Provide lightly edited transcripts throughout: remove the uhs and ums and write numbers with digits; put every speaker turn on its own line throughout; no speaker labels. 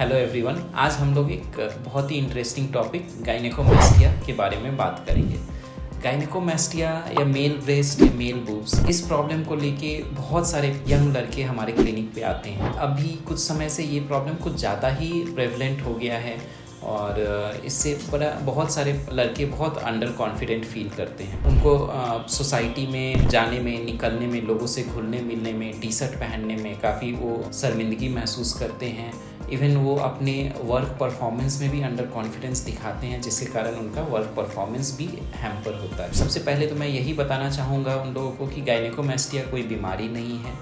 Hello everyone, आज हम लोग एक बहुत ही इंटरेस्टिंग टॉपिक गायनेकोमास्टिया के बारे में बात करेंगे। गायनेकोमास्टिया या मेल ब्रेस्ट या मेल बूब्स, इस प्रॉब्लम को लेके बहुत सारे यंग लड़के हमारे क्लिनिक पे आते हैं। अभी कुछ समय से ये प्रॉब्लम कुछ ज़्यादा ही प्रेवलेंट हो गया है और इससे बहुत सारे लड़के बहुत अंडर कॉन्फिडेंट फील करते हैं। उनको सोसाइटी में जाने में, निकलने में, लोगों से घुलने मिलने में, टी शर्ट पहनने में काफ़ी वो शर्मिंदगी महसूस करते हैं। इवन वो अपने वर्क परफॉर्मेंस में भी अंडर कॉन्फिडेंस दिखाते हैं, जिसके कारण उनका वर्क परफॉर्मेंस भी हैम्पर होता है। सबसे पहले तो मैं यही बताना चाहूँगा उन लोगों को कि गायनेकोमास्टिया कोई बीमारी नहीं है,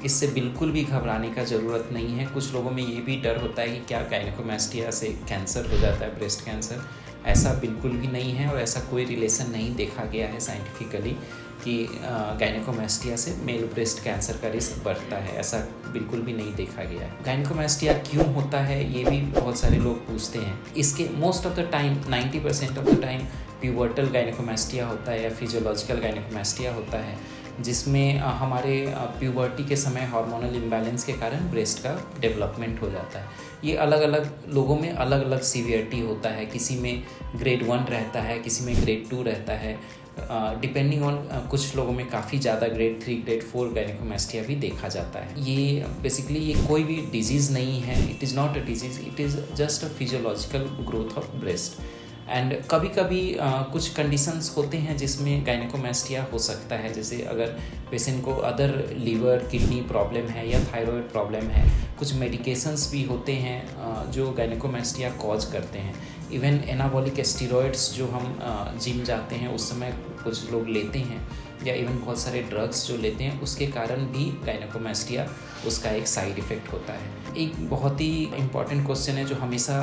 इससे बिल्कुल भी घबराने का ज़रूरत नहीं है। कुछ लोगों में ये भी डर होता है कि क्या गायनेकोमास्टिया से कैंसर हो जाता है, ब्रेस्ट कैंसर। ऐसा बिल्कुल भी नहीं है और ऐसा कोई रिलेशन नहीं देखा गया है साइंटिफिकली कि गायनेकोमास्टिया से मेल ब्रेस्ट कैंसर का रिस्क बढ़ता है। ऐसा बिल्कुल भी नहीं देखा गया है। गायनेकोमास्टिया क्यों होता है ये भी बहुत सारे लोग पूछते हैं। इसके most of the time 90% of the time pubertal gynaecomastia होता है या फिजियोलॉजिकल गायनेकोमास्टिया होता है, जिसमें हमारे प्यूबर्टी के समय हार्मोनल इम्बैलेंस के कारण ब्रेस्ट का डेवलपमेंट हो जाता है। ये अलग अलग लोगों में अलग अलग सीवियरिटी होता है। किसी में ग्रेड 1 रहता है, किसी में ग्रेड 2 रहता है, डिपेंडिंग ऑन कुछ लोगों में काफ़ी ज़्यादा ग्रेड 3 ग्रेड 4 गायनेकोमास्टिया भी देखा जाता है। ये बेसिकली ये कोई भी डिजीज़ नहीं है। It is not a disease, it is just a physiological growth of breast. And कभी कभी कुछ कंडीशंस होते हैं जिसमें गायनेकोमास्टिया हो सकता है। जैसे अगर पेशेंट को अदर लीवर किडनी प्रॉब्लम है या थायराइड प्रॉब्लम है, कुछ मेडिकेशंस भी होते हैं जो गायनेकोमास्टिया कॉज करते हैं। इवन एनाबॉलिक स्टेरॉइड्स जो हम जिम जाते हैं उस समय कुछ लोग लेते हैं, या इवन बहुत सारे ड्रग्स जो लेते हैं, उसके कारण भी गायनेकोमास्टिया उसका एक साइड इफ़ेक्ट होता है। एक बहुत ही इम्पॉर्टेंट क्वेश्चन है जो हमेशा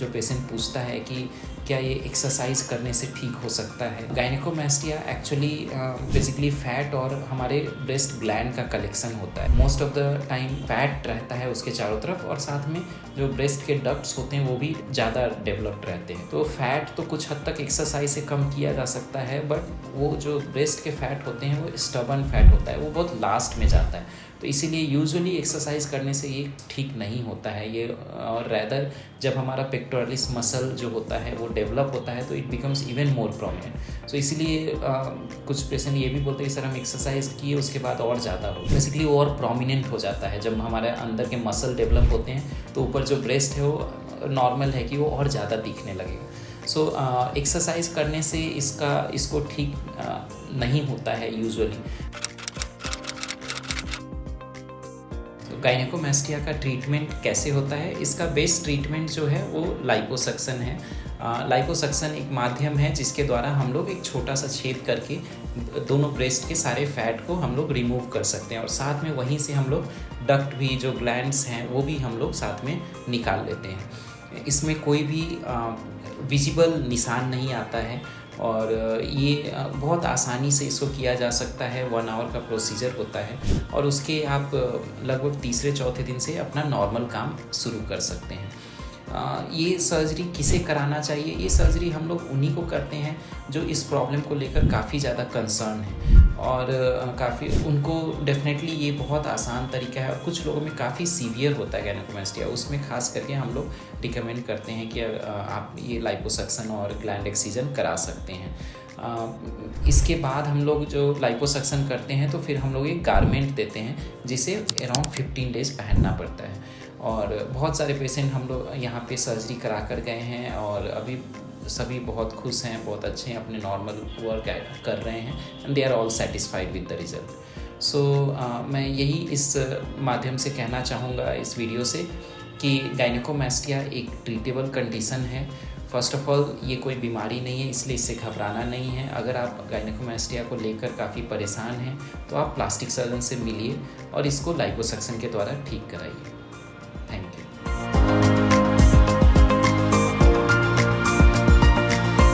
जो पेशेंट पूछता है कि क्या ये एक्सरसाइज करने से ठीक हो सकता है। गायनेकोमास्टिया एक्चुअली बेसिकली फैट और हमारे ब्रेस्ट ग्लैंड का कलेक्शन होता है। Most of the time fat रहता है उसके चारों तरफ, और साथ में जो ब्रेस्ट के डक्ट्स होते हैं वो भी ज़्यादा डेवलप्ड रहते हैं। तो फैट तो कुछ हद तक एक्सरसाइज से कम किया जा सकता है, बट वो जो ब्रेस्ट के फैट होते हैं वो स्टबर्न फैट होता है, वो बहुत लास्ट में जाता है। तो इसीलिए यूजुअली एक्सरसाइज करने से ये ठीक नहीं होता है ये। और रैदर जब हमारा पेक्टोरलिस मसल जो होता है वो डेवलप होता है तो it becomes even more prominent. So इसीलिए कुछ पेशेंट ये भी बोलते हैं कि सर हम एक्सरसाइज किए उसके बाद और ज़्यादा हो, बेसिकली और प्रोमिनेंट हो जाता है। जब हमारे अंदर के मसल डेवलप होते हैं तो ऊपर जो ब्रेस्ट है वो नॉर्मल है कि वो और ज़्यादा दिखने लगेगा। सो एक्सरसाइज करने से इसको ठीक नहीं होता है यूजुअली। गायनेकोमास्टिया का ट्रीटमेंट कैसे होता है? इसका बेस्ट ट्रीटमेंट जो है वो लाइपोसक्शन है। लाइपोसक्शन एक माध्यम है जिसके द्वारा हम लोग एक छोटा सा छेद करके दोनों ब्रेस्ट के सारे फैट को हम लोग रिमूव कर सकते हैं, और साथ में वहीं से हम लोग डक्ट भी, जो ग्लैंड्स हैं वो भी हम लोग साथ में निकाल लेते हैं। इसमें कोई भी विजिबल निशान नहीं आता है और ये बहुत आसानी से इसको किया जा सकता है। 1 आवर का प्रोसीजर होता है और उसके आप लगभग तीसरे चौथे दिन से अपना नॉर्मल काम शुरू कर सकते हैं। ये सर्जरी किसे कराना चाहिए? ये सर्जरी हम लोग उन्हीं को करते हैं जो इस प्रॉब्लम को लेकर काफ़ी ज़्यादा कंसर्न है, और काफ़ी उनको डेफिनेटली ये बहुत आसान तरीका है। और कुछ लोगों में काफ़ी सीवियर होता है गायनेकोमास्टिया, उसमें खास करके हम लोग रिकमेंड करते हैं कि आप ये लाइपोसक्शन और ग्लैंड एक्सीजन करा सकते हैं। इसके बाद हम लोग जो लाइपोसक्शन करते हैं तो फिर हम लोग एक गारमेंट देते हैं जिसे अराउंड 15 डेज़ पहनना पड़ता है। और बहुत सारे पेशेंट हम लोग यहाँ पे सर्जरी करा कर गए हैं और अभी सभी बहुत खुश हैं, बहुत अच्छे हैं, अपने नॉर्मल वर्क कर रहे हैं, and they are all satisfied with the result. So मैं यही इस माध्यम से कहना चाहूँगा इस वीडियो से कि गायनेकोमास्टिया एक ट्रीटेबल कंडीशन है। फर्स्ट ऑफ ऑल ये कोई बीमारी नहीं है, इसलिए इससे घबराना नहीं है। अगर आप गायनेकोमास्टिया को लेकर काफ़ी परेशान हैं तो आप प्लास्टिक सर्जन से मिलिए और इसको लाइपोसक्शन के द्वारा ठीक कराइए।